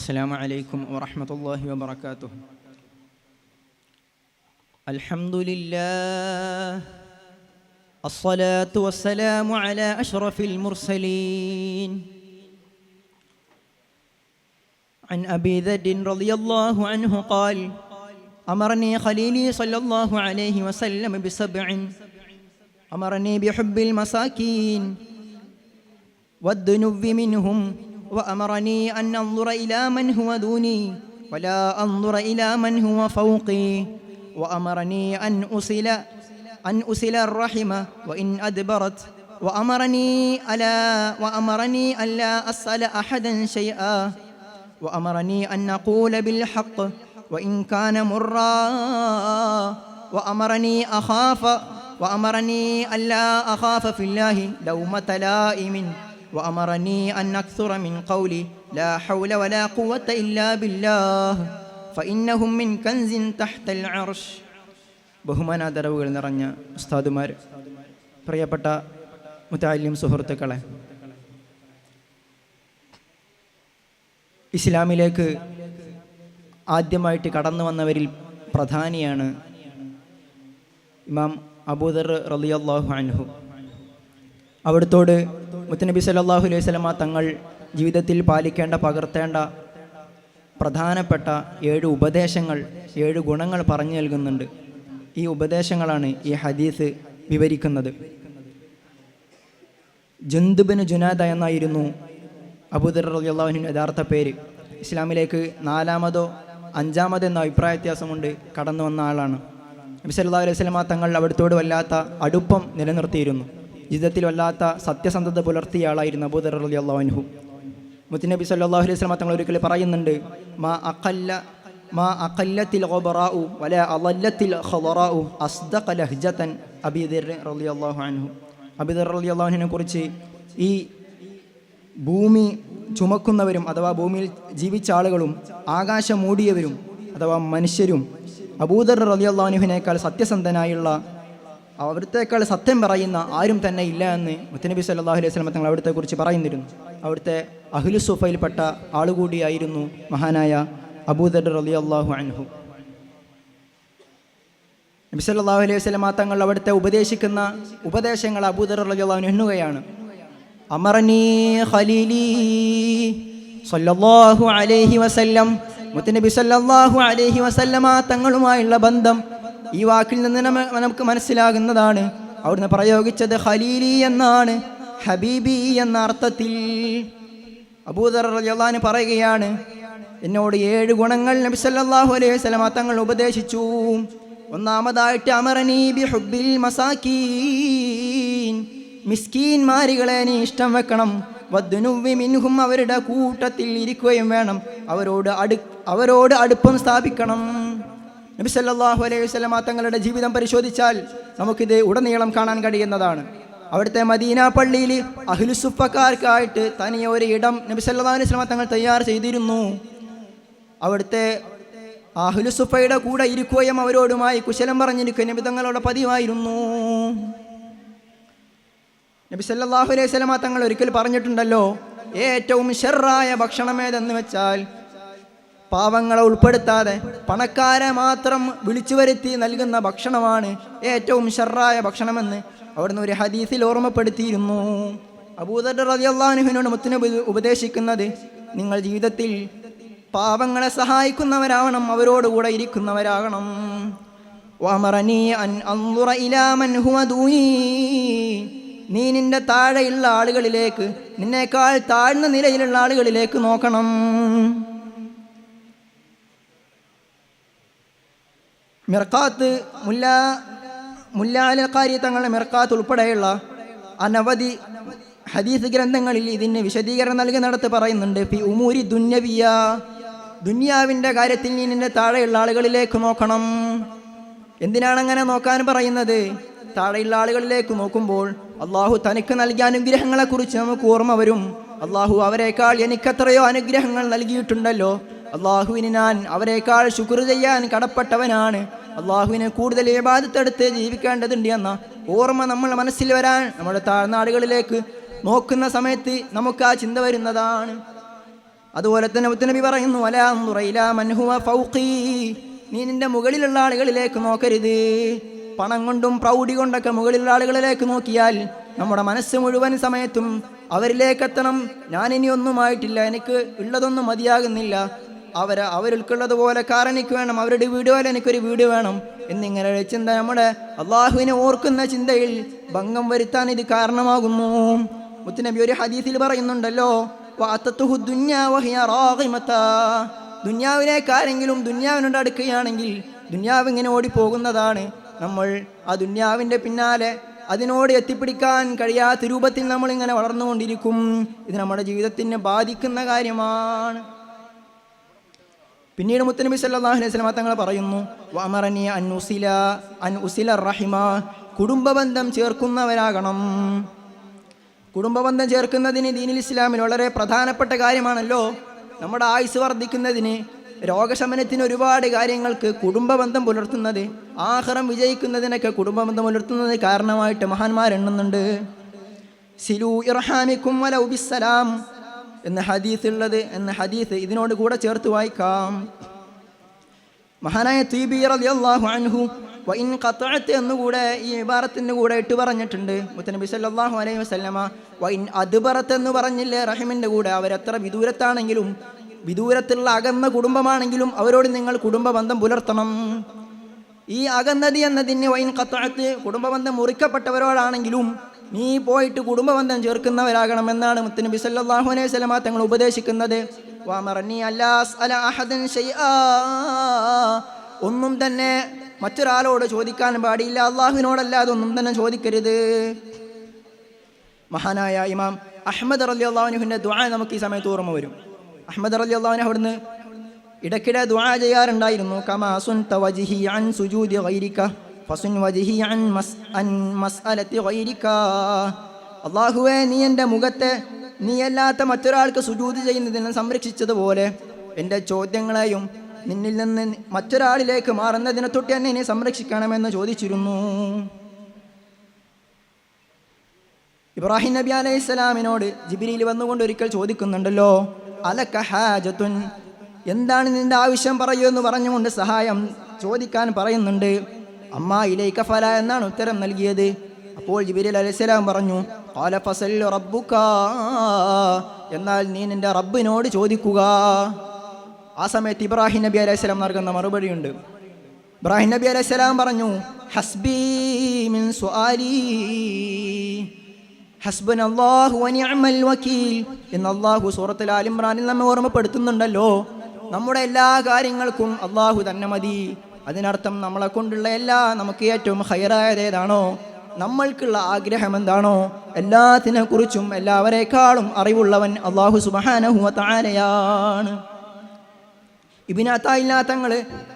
السلام عليكم ورحمة الله وبركاته. الحمد لله، الصلاة والسلام على أشرف المرسلين. عن أبي ذر رضي الله عنه قال: أمرني خليلي صلى الله عليه وسلم بسبع: أمرني بحب المساكين والذنوب منهم، وأمرني أن أنظر إلى من هو دوني ولا أنظر إلى من هو فوقي، وأمرني أن أصل الرحمة وإن أدبرت، وأمرني ألا أسأل أحدا شيئا، وأمرني أن أقول بالحق وإن كان مرا، وأمرني ألا أخاف في الله لومة لائم، وأمرني أن أكثر من قولي لا حول ولا قوة إلا بالله فإنهم من كنز تحت العرش. ബഹുമാനാദരവുകൾ നിറഞ്ഞ ഉസ്താദുമാർ, പ്രിയപ്പെട്ട മുതഅല്ലിം സുഹൃത്തുക്കളെ, ഇസ്ലാമിലേക്ക് ആദ്യമായിട്ട് കടന്നു വന്നവരിൽ പ്രധാനിയാണ് ഇമാം അബൂദർ റളിയല്ലാഹു അൻഹു. അവിടുത്തോട് മുത്തുനബി സല്ലല്ലാഹു അലൈഹി വസല്ലമ തങ്ങൾ ജീവിതത്തിൽ പാലിക്കേണ്ട, പകർത്തേണ്ട പ്രധാനപ്പെട്ട 7 ഉപദേശങ്ങൾ, 7 ഗുണങ്ങൾ പറഞ്ഞു നൽകുന്നുണ്ട്. ഈ ഉപദേശങ്ങളാണ് ഈ ഹദീസ് വിവരിക്കുന്നത്. ജുന്ദുബിന് ജുനാദ എന്നായിരുന്നു അബൂദർ റളിയല്ലാഹു അൻഹു യഥാർത്ഥ പേര്. ഇസ്ലാമിലേക്ക് 4മതോ 5മതോ എന്ന അഭിപ്രായ വ്യത്യാസമുണ്ട് കടന്നു വന്ന ആളാണ്. നബി സല്ലല്ലാഹു അലൈഹി വസല്ലമ തങ്ങൾ അവിടുത്തോട് വല്ലാത്ത അടുപ്പം നിലനിർത്തിയിരുന്നു. ജീവിതത്തിൽ വല്ലാത്ത സത്യസന്ധത പുലർത്തിയ ആളായിരുന്നു അബൂദർ റളിയല്ലാഹു അൻഹു. മുത്തുനബി സല്ലല്ലാഹു അലൈഹി വസല്ലമ തങ്ങൾ ഒരിക്കൽ പറയുന്നുണ്ട്: മാ അഖല്ലത്തിൽ ഖബറാഉ വലാ അളല്ലത്തിൽ ഖളറാഉ അസ്ദഖ ലഹ്ജതൻ അബീ ദർ റളിയല്ലാഹു അൻഹു. അബീ ദർ റളിയല്ലാഹു അൻഹുവിനെ കുറിച്ച് ഈ ഭൂമി ചുമക്കുന്നവരും അഥവാ ഭൂമിയിൽ ജീവിച്ച ആളുകളും ആകാശം മൂടിയവരും അഥവാ മനുഷ്യരും അബൂദർ റളിയല്ലാഹു അൻഹുവിനേക്കാൾ സത്യസന്ധനായുള്ള, അവിടുത്തേക്കാൾ സത്യം പറയുന്ന ആരും തന്നെ ഇല്ല എന്ന് മുത്തുനബി സല്ലല്ലാഹു അലൈഹി വസല്ലം തങ്ങൾ അവിടുത്തെ കുറിച്ച് പറയുന്നിരുന്നു. അവിടുത്തെ അഹ്ലു സുഫയിൽപ്പെട്ട ആളുകൂടിയായിരുന്നു മഹാനായ അബൂദർ റളിയല്ലാഹു അൻഹു. നബി സല്ലല്ലാഹു അലൈഹി വസല്ലം തങ്ങൾ അവിടുത്തെ ഉപദേശിക്കുന്ന ഉപദേശങ്ങൾ അബൂദർ റളിയല്ലാഹു അൻഹു എണ്ണുകയാണ്. അമറനി ഖലീലി സല്ലല്ലാഹു അലൈഹി വസല്ലം. മുത്തുനബി സല്ലല്ലാഹു അലൈഹി വസല്ലമ തങ്ങളുമായുള്ള ബന്ധം ഈ വാക്കിൽ നിന്ന് നമുക്ക് മനസ്സിലാകുന്നതാണ്. അവിടുന്ന് പ്രയോഗിച്ചത് ഖലീലി എന്നാണ്, ഹബീബി എന്ന അർത്ഥത്തിൽ. അബൂദർ റളിയല്ലാഹു അൻഹു പറയുകയാണ്, എന്നോട് 7 ഗുണങ്ങൾ നബി സല്ലല്ലാഹു അലൈഹി വസല്ലമ തങ്ങൾ ഉപദേശിച്ചു. ഒന്നാമതായിട്ട് അമറനി ബിഹുബ്ബിൽ മസാകീൻ, മിസ്കീൻമാരികളെ നീ ഇഷ്ടം വെക്കണം. വദ്ദുനുവ്വി മിൻഹും, അവരുടെ കൂട്ടത്തിൽ ഇരിക്കുകയും വേണം. അവരോട് അടുപ്പം സ്ഥാപിക്കണം. നബി സല്ലല്ലാഹു അലൈഹി വസല്ലമ തങ്ങളുടെ ജീവിതം പരിശോധിച്ചാൽ നമുക്കിത് ഉടനീളം കാണാൻ കഴിയുന്നതാണ്. അവിടുത്തെ മദീന പള്ളിയിൽ അഹ്ലുസുഫക്കാർക്കായിട്ട് തനിയെ ഒരു ഇടം നബി സല്ലല്ലാഹു അലൈഹി വസല്ലമ തങ്ങൾ തയ്യാർ ചെയ്തിരുന്നു. അവിടുത്തെ അഹ്ലുസുഫയുടെ കൂടെ ഇരിക്കുകയും അവരോടുമായി കുശലം പറഞ്ഞിരിക്കുകയും നബി തങ്ങളുടെ പതിവായിരുന്നു. നബി സല്ലല്ലാഹു അലൈഹി വസല്ലമ തങ്ങൾ ഒരിക്കൽ പറഞ്ഞിട്ടുണ്ടല്ലോ, ഏറ്റവും ശർറായ ഭക്ഷണം ഏതെന്ന് വെച്ചാൽ പാവങ്ങളെ ഉൾപ്പെടുത്താതെ പണക്കാരെ മാത്രം വിളിച്ചു വരുത്തി നൽകുന്ന ഭക്ഷണമാണ് ഏറ്റവും ശർറായ ഭക്ഷണമെന്ന് അവിടുന്ന് ഒരു ഹദീസിൽ ഓർമ്മപ്പെടുത്തിയിരുന്നു. അബൂദർ റളിയല്ലാഹു അൻഹുവിനോട് മുത്തുനബി ഉപദേശിക്കുന്നത്, നിങ്ങൾ ജീവിതത്തിൽ പാവങ്ങളെ സഹായിക്കുന്നവരാവണം, അവരോടുകൂടെ ഇരിക്കുന്നവരാകണം. വഅമറനി അൻ അൻദുറ ഇലാ മൻ ഹുവ ദൂനി, നീ നിന്റെ താഴെയുള്ള ആളുകളിലേക്ക്, നിന്നേക്കാൾ താഴ്ന്ന നിലയിലുള്ള ആളുകളിലേക്ക് നോക്കണം. മിർഖാത്ത്, മുല്ല അൽ-ഖാരി തങ്ങളുടെ മിർഖാത്ത് ഉൾപ്പെടെയുള്ള അനവധി ഹദീസ് ഗ്രന്ഥങ്ങളിൽ ഇതിന് വിശദീകരണം നൽകുന്നിടത്ത് പറയുന്നുണ്ട്, ഫി ഉമൂരി ദുന്യവിയ, ദുന്യാവിൻ്റെ കാര്യത്തിൽ നീ നിന്റെ താഴെയുള്ള ആളുകളിലേക്ക് നോക്കണം. എന്തിനാണ് അങ്ങനെ നോക്കാൻ പറയുന്നത്? താഴെയുള്ള ആളുകളിലേക്ക് നോക്കുമ്പോൾ അള്ളാഹു തനിക്ക് നൽകിയ അനുഗ്രഹങ്ങളെക്കുറിച്ച് നമുക്ക് ഓർമ്മ വരും. അള്ളാഹു അവരെക്കാൾ എനിക്കെത്രയോ അനുഗ്രഹങ്ങൾ നൽകിയിട്ടുണ്ടല്ലോ, അള്ളാഹുവിന് ഞാൻ അവരെക്കാൾ ശുക്ർ ചെയ്യാൻ കടപ്പെട്ടവനാണ്, അള്ളാഹുവിനെ കൂടുതൽ ഇബാദത്തെടുത്ത് ജീവിക്കേണ്ടതുണ്ട് എന്ന ഓർമ്മ നമ്മൾ മനസ്സിൽ വരാൻ നമ്മുടെ താഴ്നാടുകളിലേക്ക് നോക്കുന്ന സമയത്ത് നമുക്ക് ആ ചിന്ത വരുന്നതാണ്. അതുപോലെ തന്നെ മുത്തുനബി പറയുന്നു, വലാ അൻദുറ ഇലാ മൻ ഹുവ ഫൗഖി, നീ നിന്റെ മുകളിലുള്ള ആളുകളിലേക്ക് നോക്കരുത്. പണം കൊണ്ടും പ്രൗഢി കൊണ്ടൊക്കെ മുകളിലുള്ള ആളുകളിലേക്ക് നോക്കിയാൽ നമ്മുടെ മനസ്സ് മുഴുവൻ സമയത്തും അവരിലേക്കെത്തണം. ഞാനിനി ഒന്നുമായിട്ടില്ല, എനിക്ക് ഉള്ളതൊന്നും മതിയാകുന്നില്ല, അവർക്കുള്ളതുപോലെ കാർ എനിക്ക് വേണം, അവരുടെ വീട് പോലെ എനിക്കൊരു വീട് വേണം എന്നിങ്ങനെ ചിന്ത നമ്മുടെ അള്ളാഹുവിനെ ഓർക്കുന്ന ചിന്തയിൽ ഭംഗം വരുത്താൻ ഇത് കാരണമാകുന്നു. മുത്തുനബി ഒരു ഹദീസിൽ പറയുന്നുണ്ടല്ലോ, ദുന്യാവിലേക്ക് ആരെങ്കിലും ദുന്യാവിനോട് അടുക്കുകയാണെങ്കിൽ ദുന്യാവ് ഇങ്ങനെ ഓടിപ്പോകുന്നതാണ്. നമ്മൾ ആ ദുന്യാവിൻ്റെ പിന്നാലെ അതിനോട് എത്തിപ്പിടിക്കാൻ കഴിയാത്ത രൂപത്തിൽ നമ്മളിങ്ങനെ വളർന്നുകൊണ്ടിരിക്കും. ഇത് നമ്മുടെ ജീവിതത്തിനെ ബാധിക്കുന്ന കാര്യമാണ്. പിന്നീട് മുത്തുനബി സല്ലല്ലാഹു അലൈഹി വസല്ലം തങ്ങൾ പറയുന്നു, വഅമറനി അൻ ഉസില റഹിമ, കുടുംബബന്ധം ചേർക്കുന്നവരാകണം. കുടുംബബന്ധം ചേർക്കുന്നതിന് ദീനുൽ ഇസ്ലാമിൽ വളരെ പ്രധാനപ്പെട്ട കാര്യമാണല്ലോ. നമ്മുടെ ആയുസ് വർദ്ധിക്കുന്നതിന്, രോഗശമനത്തിന്, ഒരുപാട് കാര്യങ്ങൾക്ക് കുടുംബബന്ധം പുലർത്തുന്നത്, ആഖിറം വിജയിക്കുന്നതിനൊക്കെ കുടുംബബന്ധം പുലർത്തുന്നത് കാരണമായിട്ട് മഹാന്മാരെണ്ണുന്നുണ്ട്. സിലു ഇർഹാമിക്കും വലൗ ബിസ്സലാം എന്ന ഹദീസ് ഇതിനോട് കൂടെ ചേർത്ത് വായിക്കാം. മഹാനായ തീബി റളിയല്ലാഹു അൻഹു വഇൻ ഖതഅത എന്നുകൂടെ ഈ ഇബാറത്തിന് കൂടെ ഇട്ട് പറഞ്ഞിട്ടുണ്ട് മുത്തനബി സല്ലല്ലാഹു അലൈഹി വസല്ലമ. വഇൻ അദ്ബറത എന്ന് പറഞ്ഞില്ലേ റഹിമിൻ്റെ കൂടെ. അവരെത്ര വിദൂരത്താണെങ്കിലും, വിദൂരത്തുള്ള അകന്ന കുടുംബമാണെങ്കിലും അവരോട് നിങ്ങൾ കുടുംബബന്ധം പുലർത്തണം. ഈ അകന്നതി എന്നതിന് വൈൻ ഖതഅത്, കുടുംബബന്ധം മുറിക്കപ്പെട്ടവരോടാണെങ്കിലും നീ പോയിട്ട് കുടുംബബന്ധം ചേർക്കുന്നവരാകണമെന്നാണ് മുത്തനബി സല്ലല്ലാഹു അലൈഹി വസല്ലമ തങ്ങൾ ഉപദേശിക്കുന്നത്. വഅമറനി അല്ലാ അസ്അല അഹദൻ ശൈആ, ഒന്നും തന്നെ മറ്റൊരാളോട് ചോദിക്കാൻ പാടില്ല, അള്ളാഹുവിനോടല്ലാതെ ഒന്നും തന്നെ ചോദിക്കരുത്. മഹാനായ ഇമാം അഹ്മദ് റളിയല്ലാഹു അൻഹുവിൻ്റെ ദുആ നമുക്ക് ഈ സമയത്ത് ഓർമ്മ വരും. അഹ്മദ് റളിയല്ലാഹു അൻഹു അവിടുന്ന് ഇടയ്ക്കിടെ ദുആ ചെയ്യാറുണ്ടായിരുന്നു. കമാ സുൻത വജ്ഹി അൻ സുജൂദി ഗൈരിക ഫസുൻ വജ്ഹി അൻ മസ്അലത്തി ഗൈരിക. അല്ലാഹുവേ, നീ എൻ്റെ മുഖത്തെ നീയല്ലാത്ത മറ്റൊരാൾക്ക് സുജൂദ് ചെയ്യുന്നതിനെ സംരക്ഷിച്ചതുപോലെ എൻ്റെ ചോദ്യങ്ങളെയും നിന്നിൽ നിന്ന് മറ്റൊരാളിലേക്ക് മാറുന്നതിനെ തൊട്ട് എന്നെ നീ സംരക്ഷിക്കണമെന്ന് ചോദിച്ചിരുന്നു. ഇബ്രാഹിം നബി അലൈഹി സ്വലാമിനോട് ജിബ്രീൽ വന്നുകൊണ്ട് ഒരിക്കൽ ചോദിക്കുന്നുണ്ടല്ലോ, അലക ഹാജത്തുൻ, എന്താണ് നിന്റെ ആവശ്യം പറയൂ എന്ന് പറഞ്ഞുകൊണ്ട് സഹായം ചോദിക്കാൻ പറയുന്നുണ്ട്. അമ്മാ ഇലൈക ഫല എന്നാണ് ഉത്തരം നൽകിയത്. അപ്പോൾ ജിബ്രീൽ അലൈഹിസ്സലാം പറഞ്ഞു, ഖാല ഫസൽ റബ്ബുക, എന്നാൽ നീ നിന്റെ റബ്ബിനോട് ചോദിക്കുക. ആ സമയത്ത് ഇബ്രാഹിം നബി അലൈഹിസ്സലാം നൽകുന്ന മറുപടിയുണ്ട്. ഇബ്രാഹിം നബി അലൈഹിസ്സലാം പറഞ്ഞു, ഹസ്ബി മിൻ സുആലി ഹസ്ബുനല്ലാഹു വനിഅമൽ വകീൽ എന്ന് അല്ലാഹു സൂറത്തുൽ ആൽ ഇംറാനിൽ നമ്മെ ഓർമ്മപ്പെടുത്തുന്നുണ്ടല്ലോ. നമ്മുടെ എല്ലാ കാര്യങ്ങൾക്കും അല്ലാഹു തന്നെ മതി. അതിനർത്ഥം നമ്മളെ കൊണ്ടുള്ള നമുക്ക് ഏറ്റവും ഹൈറായത് ഏതാണോ, നമ്മൾക്കുള്ള ആഗ്രഹം എന്താണോ, എല്ലാത്തിനെക്കുറിച്ചും എല്ലാവരെക്കാളും അറിവുള്ളവൻ അല്ലാഹു സുബ്ഹാനഹു വ തആലയാണ്. ഇബ്നു അത്താഇല്ല തങ്ങൾ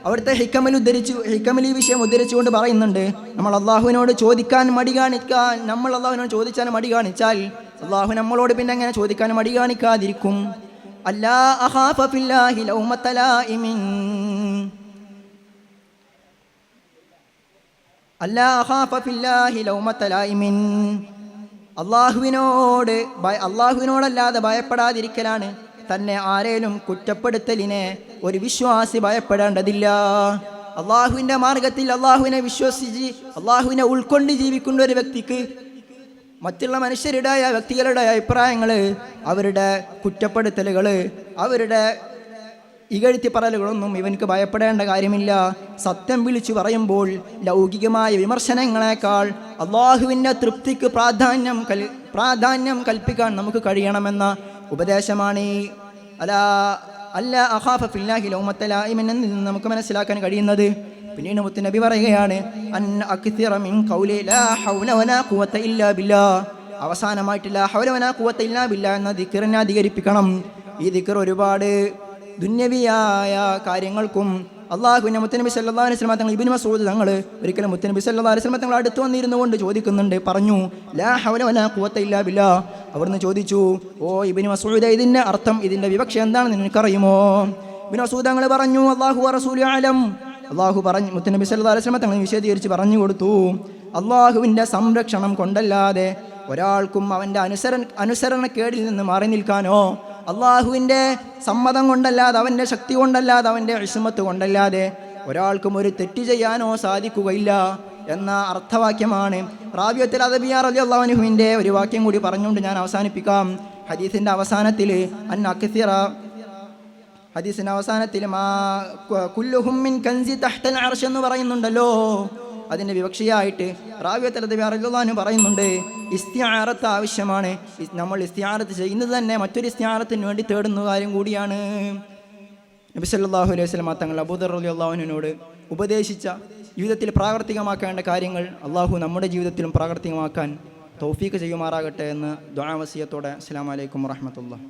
അവിടുത്തെ ഹിക്കമൽ ഈ വിഷയം ഉദ്ധരിച്ചുകൊണ്ട് പറയുന്നുണ്ട്, നമ്മൾ അള്ളാഹുവിനോട് ചോദിക്കാൻ മടി കാണിക്കാൻ, നമ്മൾ അള്ളാഹുവിനോട് ചോദിച്ചാൽ മടി കാണിച്ചാൽ അള്ളാഹു നമ്മളോട് പിന്നെ എങ്ങനെ ചോദിക്കാൻ മടി കാണിക്കാതിരിക്കും. അല്ലാ അഖാഫ ഫില്ലാഹി ലൗമത ലായിമിൻ, അല്ലാ അഖാഫ ഫില്ലാഹി ലൗമത ലായിമിൻ, അള്ളാഹുവിനോടല്ലാതെ ഭയപ്പെടാതിരിക്കലാണ്. തന്നെ ആരേലും കുറ്റപ്പെടുത്തലിനെ ഒരു വിശ്വാസി ഭയപ്പെടേണ്ടതില്ല. അള്ളാഹുവിൻ്റെ മാർഗത്തിൽ അള്ളാഹുവിനെ വിശ്വസിച്ച് അള്ളാഹുവിനെ ഉൾക്കൊണ്ട് ജീവിക്കുന്ന ഒരു വ്യക്തിക്ക് മറ്റുള്ള മനുഷ്യരുടെ വ്യക്തികളുടെ അഭിപ്രായങ്ങൾ, അവരുടെ കുറ്റപ്പെടുത്തലുകൾ, അവരുടെ ഇകഴ്ത്തി പറയലുകളൊന്നും ഇവനക്ക് ഭയപ്പെടേണ്ട കാര്യമില്ല. സത്യം വിളിച്ചു പറയുമ്പോൾ ലൗകികമായ വിമർശനങ്ങളെക്കാൾ അള്ളാഹുവിൻ്റെ തൃപ്തിക്ക് പ്രാധാന്യം കൽപ്പിക്കാൻ നമുക്ക് കഴിയണമെന്ന ഉപദേശമാണ് അല്ലാ അഖാഫ ഫില്ലാഹി ലൗമത ലായിമിൻ എന്ന് നമുക്ക് മനസ്സിലാക്കാൻ കഴിയുന്നത്. പിന്നീട് മുത്തുനബി പറയുകയാണ്, അൻ അക്സിറ മിൻ ഖൗലി ലാ ഹൗല വലാ ഖുവത ഇല്ലാ ബില്ലാഹ്, അവസാനമായിട്ട് ലാ ഹൗല വലാ ഖുവത ഇല്ലാ ബില്ലാഹ് എന്ന ദിക്റിനെ അധികരിപ്പിക്കണം. ഈ ദിക്ർ ഒരുപാട് ദുന്യവിയായ കാര്യങ്ങൾക്കും അള്ളാഹുവിൻ്റെ മുത്തനബി സല്ലല്ലാഹു അലൈഹി വസല്ലം തങ്ങൾ ഇബ്നു മസ്ഊദ് തങ്ങൾ ഒരിക്കലും മുത്തനബി സല്ലല്ലാഹു അലൈഹി വസല്ലം തങ്ങൾ അടുത്ത് വന്നിരുന്നു കൊണ്ട് ചോദിക്കുന്നുണ്ട്, പറഞ്ഞു ലാ ഹൗല വലാ ഖുവത ഇല്ലാ ബില്ലാഹ്. അവിടുന്ന് ചോദിച്ചു, ഓ ഇബ്നു മസ്ഊദ്, ഇതിൻ്റെ അർത്ഥം, ഇതിൻ്റെ വിവക്ഷ എന്താണെന്ന് നിനക്കറിയുമോ? ഇബ്നു മസ്ഊദ് തങ്ങൾ പറഞ്ഞു, അല്ലാഹു വറസൂലുഹു അലം, അള്ളാഹു പറഞ്ഞു, മുത്തനബി സല്ലല്ലാഹു അലൈഹി വസല്ലം തങ്ങൾ വിശദീകരിച്ച് പറഞ്ഞു കൊടുത്തു, അള്ളാഹുവിൻ്റെ സംരക്ഷണം കൊണ്ടല്ലാതെ ഒരാൾക്കും അവൻ്റെ അനുസരണക്കേടിൽ നിന്ന് മാറി നിൽക്കാനോ അള്ളാഹുവിൻ്റെ സമ്മതം കൊണ്ടല്ലാതെ, അവൻ്റെ ശക്തി കൊണ്ടല്ലാതെ, അവൻ്റെ ഇസ്മത്ത് കൊണ്ടല്ലാതെ ഒരാൾക്കും ഒരു തെറ്റ് ചെയ്യാനോ സാധിക്കുകയില്ല എന്ന അർത്ഥവാക്യമാണ്. റാബിയത്തുൽ അദവിയ്യ റളിയല്ലാഹു അൻഹുവിൻ്റെ ഒരു വാക്യം കൂടി പറഞ്ഞുകൊണ്ട് ഞാൻ അവസാനിപ്പിക്കാം. ഹദീസിൻ്റെ അവസാനത്തിൽ മാ കുല്ലുഹും മിൻ കൻസി തഹ്തൽ അർശ് എന്ന് പറയുന്നുണ്ടല്ലോ. അതിൻ്റെ വിവക്ഷയായിട്ട് റാബിയത്തുൽ അദവിയ്യ റളിയല്ലാഹു അൻഹു പറയുന്നുണ്ട്, ഇസ്തിആറത്ത് ആവശ്യമാണ്. നമ്മൾ ഇസ്തിആറത്ത് ചെയ്യുന്നത് തന്നെ മറ്റൊരു ഇസ്തിആറത്തിന് വേണ്ടി തേടുന്ന കാര്യം കൂടിയാണ്. നബി സല്ലല്ലാഹു അലൈഹി വസല്ലം തങ്ങൾ അബൂദർ റളിയല്ലാഹു അൻഹുവിനോട് ഉപദേശിച്ച ജീവിതത്തിൽ പ്രാവർത്തികമാക്കേണ്ട കാര്യങ്ങൾ അള്ളാഹു നമ്മുടെ ജീവിതത്തിലും പ്രാവർത്തികമാക്കാൻ തൗഫീഖ് ചെയ്യുമാറാകട്ടെ എന്ന് ദുആ വസിയത്തോടെ അസ്സലാമു അലൈക്കും വറഹ്മത്തുള്ളാഹി.